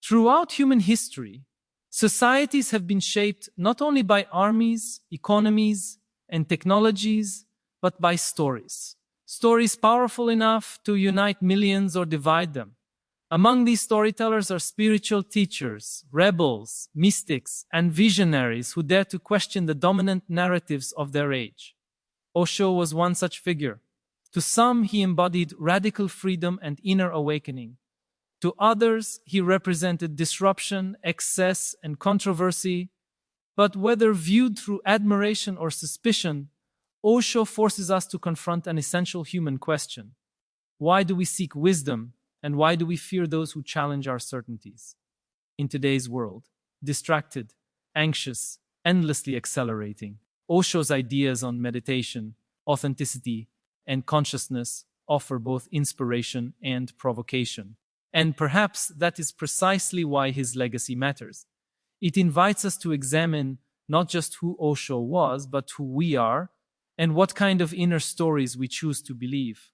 Throughout human history, societies have been shaped not only by armies, economies, and technologies, but by stories. Stories powerful enough to unite millions or divide them. Among these storytellers are spiritual teachers, rebels, mystics, and visionaries who dare to question the dominant narratives of their age. Osho was one such figure. To some, he embodied radical freedom and inner awakening. To others, he represented disruption, excess, and controversy. But whether viewed through admiration or suspicion, Osho forces us to confront an essential human question. Why do we seek wisdom, and why do we fear those who challenge our certainties? In today's world, distracted, anxious, endlessly accelerating, Osho's ideas on meditation, authenticity, and consciousness offer both inspiration and provocation. And perhaps that is precisely why his legacy matters. It invites us to examine not just who Osho was, but who we are, and what kind of inner stories we choose to believe.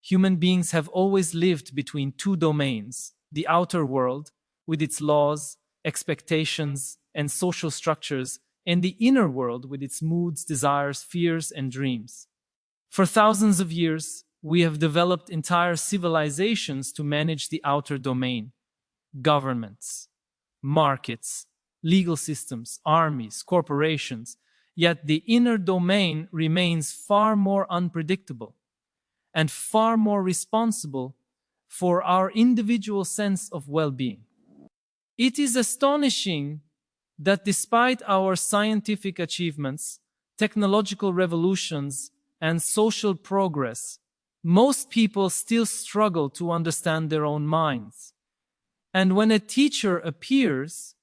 Human beings have always lived between two domains: the outer world, with its laws, expectations, and social structures, and the inner world with its moods, desires, fears, and dreams. For thousands of years, we have developed entire civilizations to manage the outer domain: governments, markets, legal systems, armies, corporations. Yet the inner domain remains far more unpredictable and far more responsible for our individual sense of well-being. It is astonishing that despite our scientific achievements, technological revolutions, and social progress, most people still struggle to understand their own minds. And when a teacher appears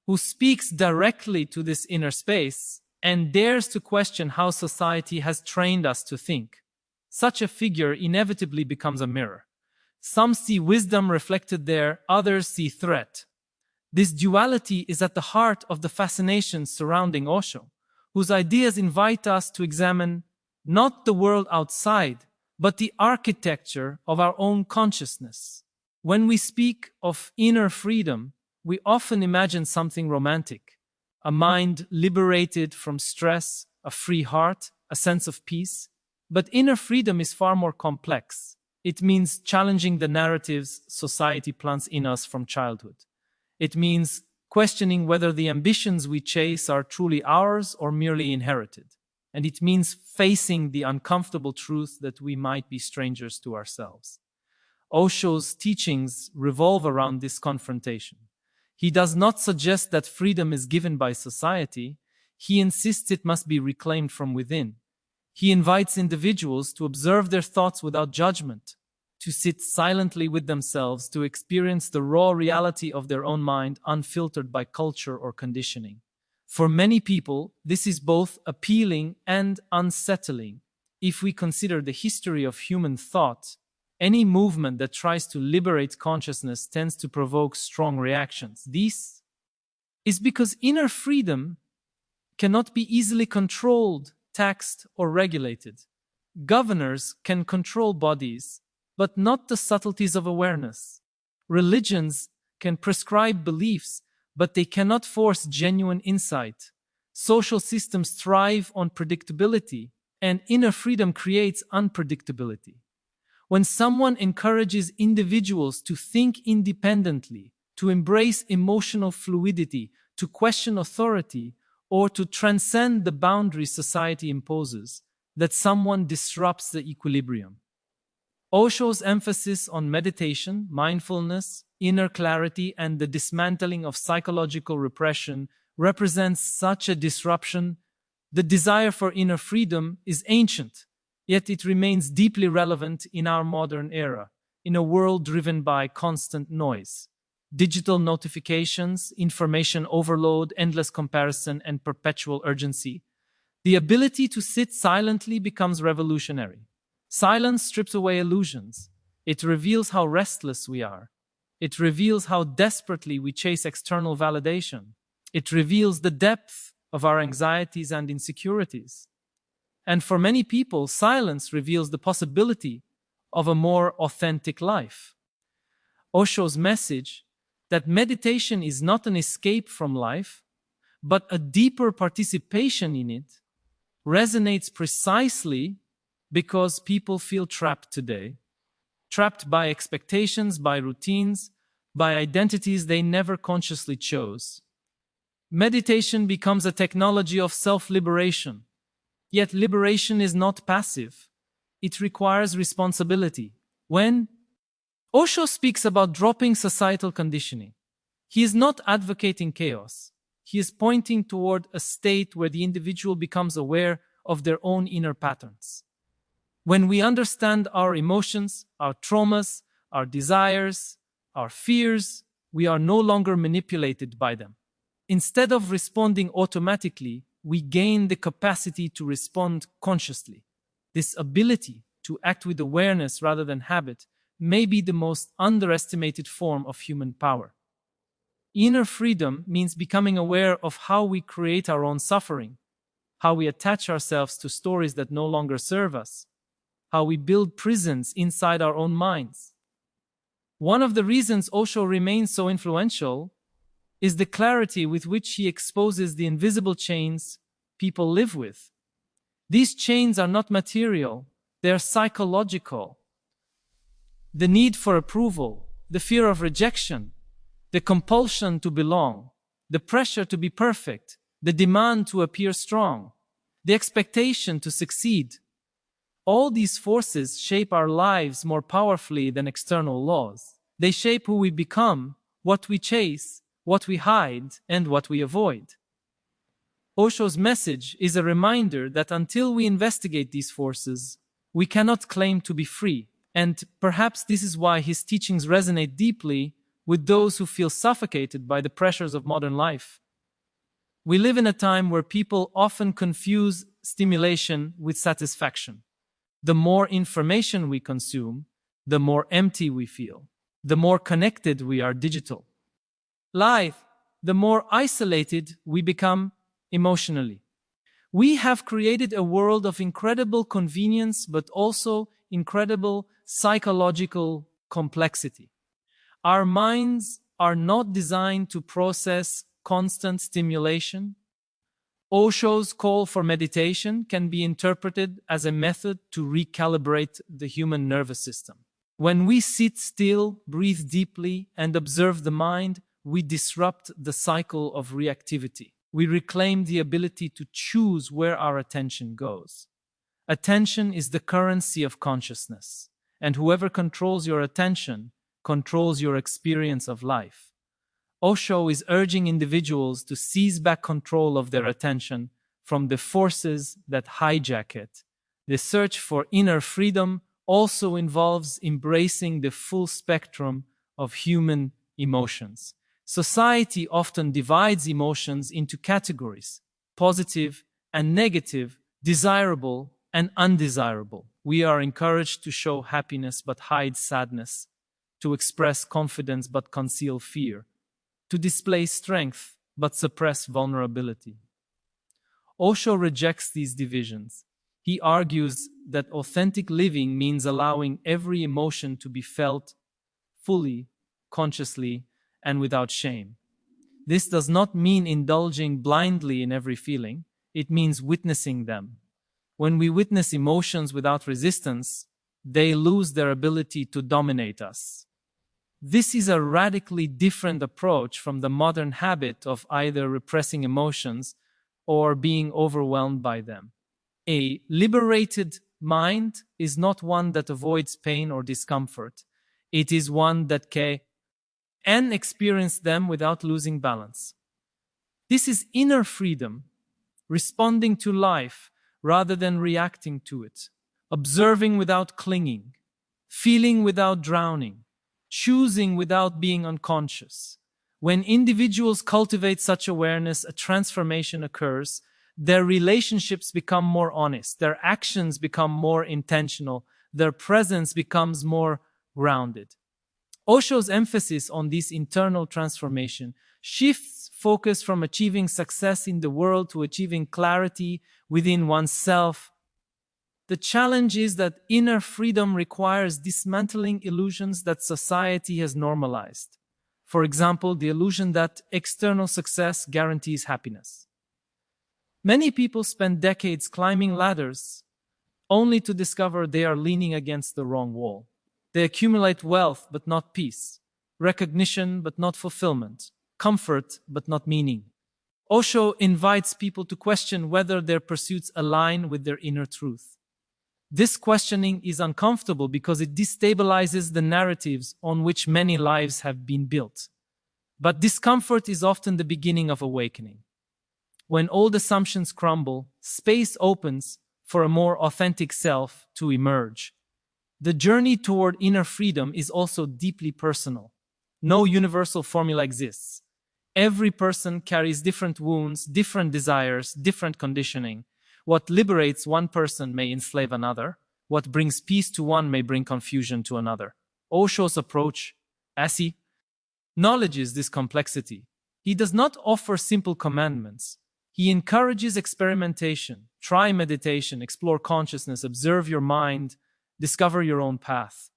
who speaks directly to this inner space and dares to question how society has trained us to think, such a figure inevitably becomes a mirror. Some see wisdom reflected there, others see threat. This duality is at the heart of the fascination surrounding Osho, whose ideas invite us to examine not the world outside, but the architecture of our own consciousness. When we speak of inner freedom, we often imagine something romantic: a mind liberated from stress, a free heart, a sense of peace. But inner freedom is far more complex. It means challenging the narratives society plants in us from childhood. It means questioning whether the ambitions we chase are truly ours or merely inherited. And it means facing the uncomfortable truth that we might be strangers to ourselves. Osho's teachings revolve around this confrontation. He does not suggest that freedom is given by society. He insists it must be reclaimed from within. He invites individuals to observe their thoughts without judgment, to sit silently with themselves, to experience the raw reality of their own mind unfiltered by culture or conditioning. For many people, this is both appealing and unsettling. If we consider the history of human thought, any movement that tries to liberate consciousness tends to provoke strong reactions. This is because inner freedom cannot be easily controlled, taxed, or regulated. Governors can control bodies, but not the subtleties of awareness. Religions can prescribe beliefs, but they cannot force genuine insight. Social systems thrive on predictability, and inner freedom creates unpredictability. When someone encourages individuals to think independently, to embrace emotional fluidity, to question authority, or to transcend the boundaries society imposes, that someone disrupts the equilibrium. Osho's emphasis on meditation, mindfulness, inner clarity, and the dismantling of psychological repression represents such a disruption. The desire for inner freedom is ancient, yet it remains deeply relevant in our modern era, in a world driven by constant noise. Digital notifications, information overload, endless comparison, and perpetual urgency. The ability to sit silently becomes revolutionary. Silence strips away illusions. It reveals how restless we are. It reveals how desperately we chase external validation. It reveals the depth of our anxieties and insecurities. And for many people, silence reveals the possibility of a more authentic life. Osho's message that meditation is not an escape from life, but a deeper participation in it, resonates precisely because people feel trapped today. Trapped by expectations, by routines, by identities they never consciously chose. Meditation becomes a technology of self-liberation. Yet liberation is not passive. It requires responsibility. When Osho speaks about dropping societal conditioning, he is not advocating chaos. He is pointing toward a state where the individual becomes aware of their own inner patterns. When we understand our emotions, our traumas, our desires, our fears, we are no longer manipulated by them. Instead of responding automatically, we gain the capacity to respond consciously. This ability to act with awareness rather than habit may be the most underestimated form of human power. Inner freedom means becoming aware of how we create our own suffering, how we attach ourselves to stories that no longer serve us, how we build prisons inside our own minds. One of the reasons Osho remains so influential is the clarity with which he exposes the invisible chains people live with. These chains are not material, they are psychological. The need for approval, the fear of rejection, the compulsion to belong, the pressure to be perfect, the demand to appear strong, the expectation to succeed. All these forces shape our lives more powerfully than external laws. They shape who we become, what we chase, what we hide, and what we avoid. Osho's message is a reminder that until we investigate these forces, we cannot claim to be free. And perhaps this is why his teachings resonate deeply with those who feel suffocated by the pressures of modern life. We live in a time where people often confuse stimulation with satisfaction. The more information we consume, the more empty we feel, the more connected we are digital. Life, the more isolated we become emotionally. We have created a world of incredible convenience, but also incredible psychological complexity. Our minds are not designed to process constant stimulation. Osho's call for meditation can be interpreted as a method to recalibrate the human nervous system. When we sit still, breathe deeply, and observe the mind, we disrupt the cycle of reactivity. We reclaim the ability to choose where our attention goes. Attention is the currency of consciousness, and whoever controls your attention controls your experience of life. Osho is urging individuals to seize back control of their attention from the forces that hijack it. The search for inner freedom also involves embracing the full spectrum of human emotions. Society often divides emotions into categories: positive and negative, desirable and undesirable. We are encouraged to show happiness but hide sadness, to express confidence but conceal fear, to display strength but suppress vulnerability. Osho rejects these divisions. He argues that authentic living means allowing every emotion to be felt fully, consciously, and without shame. This does not mean indulging blindly in every feeling. It means witnessing them. When we witness emotions without resistance, they lose their ability to dominate us. This is a radically different approach from the modern habit of either repressing emotions or being overwhelmed by them. A liberated mind is not one that avoids pain or discomfort. It is one that can experience them without losing balance. This is inner freedom, responding to life rather than reacting to it, observing without clinging, feeling without drowning, choosing without being unconscious. When individuals cultivate such awareness, a transformation occurs. Their relationships become more honest, their actions become more intentional, their presence becomes more grounded. Osho's emphasis on this internal transformation shifts focus from achieving success in the world to achieving clarity within oneself. The challenge is that inner freedom requires dismantling illusions that society has normalized. For example, the illusion that external success guarantees happiness. Many people spend decades climbing ladders only to discover they are leaning against the wrong wall. They accumulate wealth but not peace, recognition but not fulfillment, comfort but not meaning. Osho invites people to question whether their pursuits align with their inner truth. This questioning is uncomfortable because it destabilizes the narratives on which many lives have been built. But discomfort is often the beginning of awakening. When old assumptions crumble, space opens for a more authentic self to emerge. The journey toward inner freedom is also deeply personal. No universal formula exists. Every person carries different wounds, different desires, different conditioning. What liberates one person may enslave another. What brings peace to one may bring confusion to another. Osho's approach, as he acknowledges this complexity, he does not offer simple commandments. He encourages experimentation. Try meditation, explore consciousness, observe your mind, discover your own path.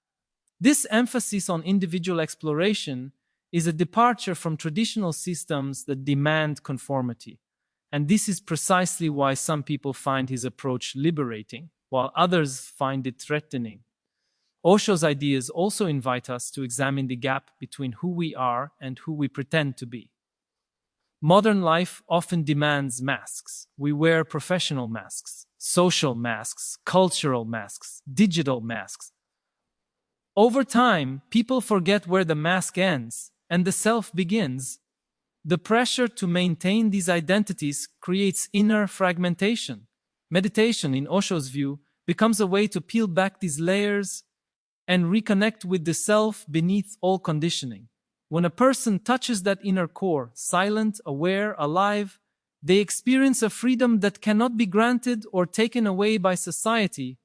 This emphasis on individual exploration is a departure from traditional systems that demand conformity. And this is precisely why some people find his approach liberating, while others find it threatening. Osho's ideas also invite us to examine the gap between who we are and who we pretend to be. Modern life often demands masks. We wear professional masks, social masks, cultural masks, digital masks. Over time, people forget where the mask ends and the self begins. The pressure to maintain these identities creates inner fragmentation. Meditation, in Osho's view, becomes a way to peel back these layers and reconnect with the self beneath all conditioning. When a person touches that inner core, silent, aware, alive, they experience a freedom that cannot be granted or taken away by society.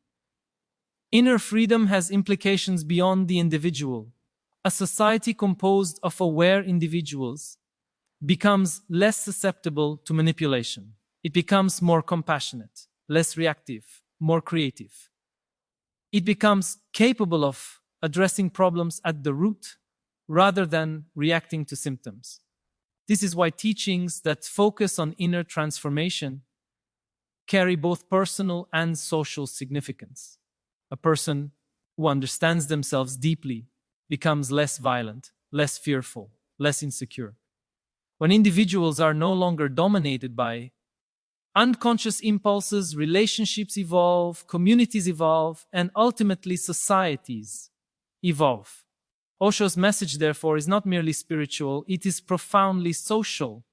Inner freedom has implications beyond the individual. A society composed of aware individuals becomes less susceptible to manipulation. It becomes more compassionate, less reactive, more creative. It becomes capable of addressing problems at the root rather than reacting to symptoms. This is why teachings that focus on inner transformation carry both personal and social significance. A person who understands themselves deeply becomes less violent, less fearful, less insecure. When individuals are no longer dominated by unconscious impulses, relationships evolve, communities evolve, and ultimately societies evolve. Osho's message, therefore, is not merely spiritual, it is profoundly social.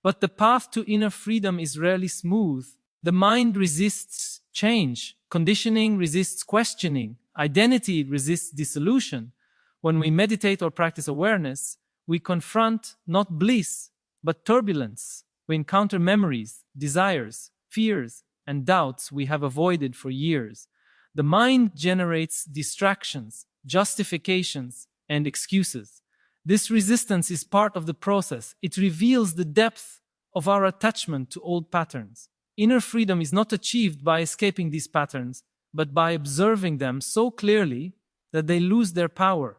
But the path to inner freedom is rarely smooth. The mind resists change, conditioning resists questioning, identity resists dissolution. When we meditate or practice awareness, we confront not bliss, but turbulence. We encounter memories, desires, fears, and doubts we have avoided for years. The mind generates distractions, justifications, and excuses. This resistance is part of the process. It reveals the depth of our attachment to old patterns. Inner freedom is not achieved by escaping these patterns, but by observing them so clearly that they lose their power.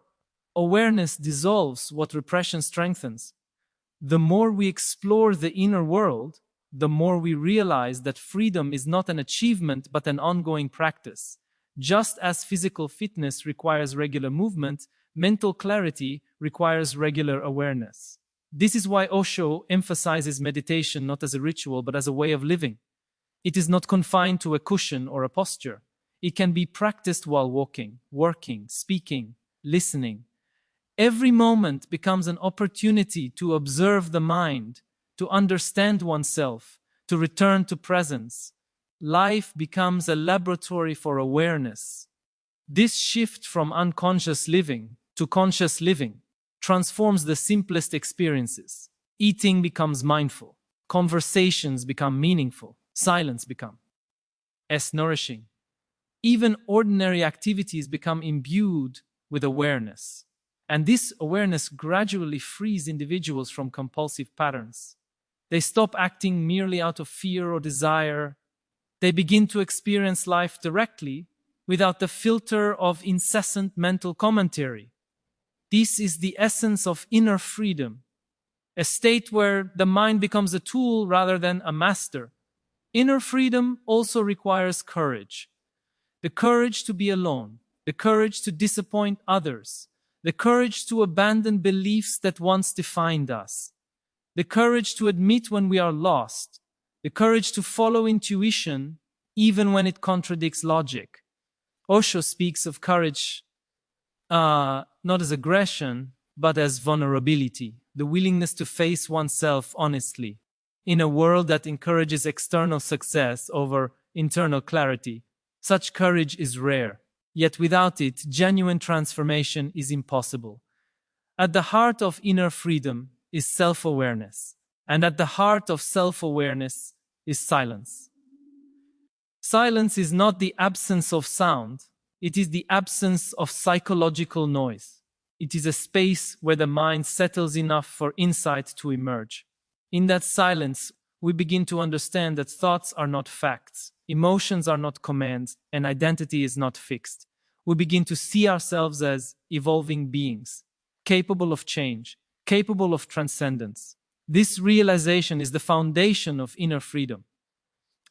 Awareness dissolves what repression strengthens. The more we explore the inner world, the more we realize that freedom is not an achievement but an ongoing practice. Just as physical fitness requires regular movement, mental clarity requires regular awareness. This is why Osho emphasizes meditation not as a ritual but as a way of living. It is not confined to a cushion or a posture. It can be practiced while walking, working, speaking, listening. Every moment becomes an opportunity to observe the mind, to understand oneself, to return to presence. Life becomes a laboratory for awareness. This shift from unconscious living to conscious living transforms the simplest experiences. Eating becomes mindful. Conversations become meaningful. Silence becomes nourishing. Even ordinary activities become imbued with awareness. And this awareness gradually frees individuals from compulsive patterns. They stop acting merely out of fear or desire. They begin to experience life directly without the filter of incessant mental commentary. This is the essence of inner freedom, a state where the mind becomes a tool rather than a master. Inner freedom also requires courage. The courage to be alone, the courage to disappoint others, the courage to abandon beliefs that once defined us, the courage to admit when we are lost, the courage to follow intuition even when it contradicts logic. Osho speaks of courage not as aggression, but as vulnerability, the willingness to face oneself honestly. In a world that encourages external success over internal clarity, such courage is rare. Yet without it, genuine transformation is impossible. At the heart of inner freedom is self-awareness, and at the heart of self-awareness is silence. Silence is not the absence of sound, it is the absence of psychological noise. It is a space where the mind settles enough for insight to emerge. In that silence, we begin to understand that thoughts are not facts, emotions are not commands, and identity is not fixed. We begin to see ourselves as evolving beings, capable of change, capable of transcendence. This realization is the foundation of inner freedom.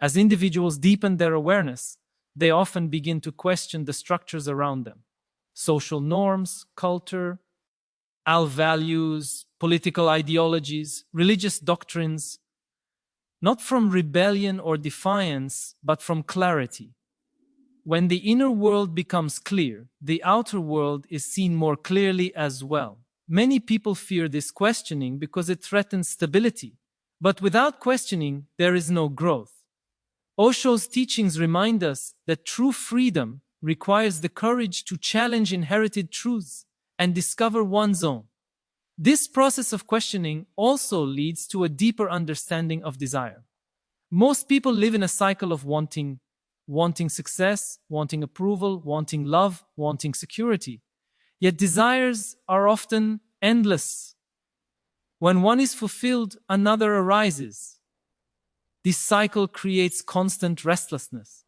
As individuals deepen their awareness, they often begin to question the structures around them. Social norms, culture, values, political ideologies, religious doctrines, not from rebellion or defiance, but from clarity. When the inner world becomes clear, the outer world is seen more clearly as well. Many people fear this questioning because it threatens stability. But without questioning, there is no growth. Osho's teachings remind us that true freedom requires the courage to challenge inherited truths and discover one's own. This process of questioning also leads to a deeper understanding of desire. Most people live in a cycle of wanting success, wanting approval, wanting love, wanting security. Yet desires are often endless. When one is fulfilled, another arises. This cycle creates constant restlessness.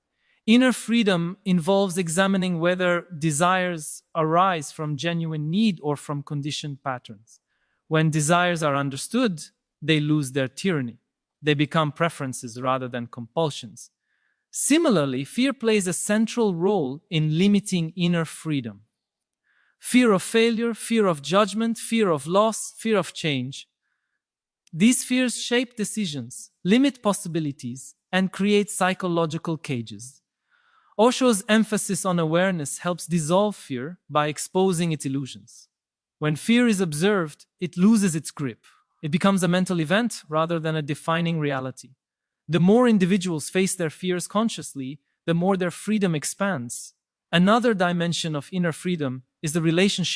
Inner freedom involves examining whether desires arise from genuine need or from conditioned patterns. When desires are understood, they lose their tyranny. They become preferences rather than compulsions. Similarly, fear plays a central role in limiting inner freedom. Fear of failure, fear of judgment, fear of loss, fear of change. These fears shape decisions, limit possibilities, and create psychological cages. Osho's emphasis on awareness helps dissolve fear by exposing its illusions. When fear is observed, it loses its grip. It becomes a mental event rather than a defining reality. The more individuals face their fears consciously, the more their freedom expands. Another dimension of inner freedom is the relationship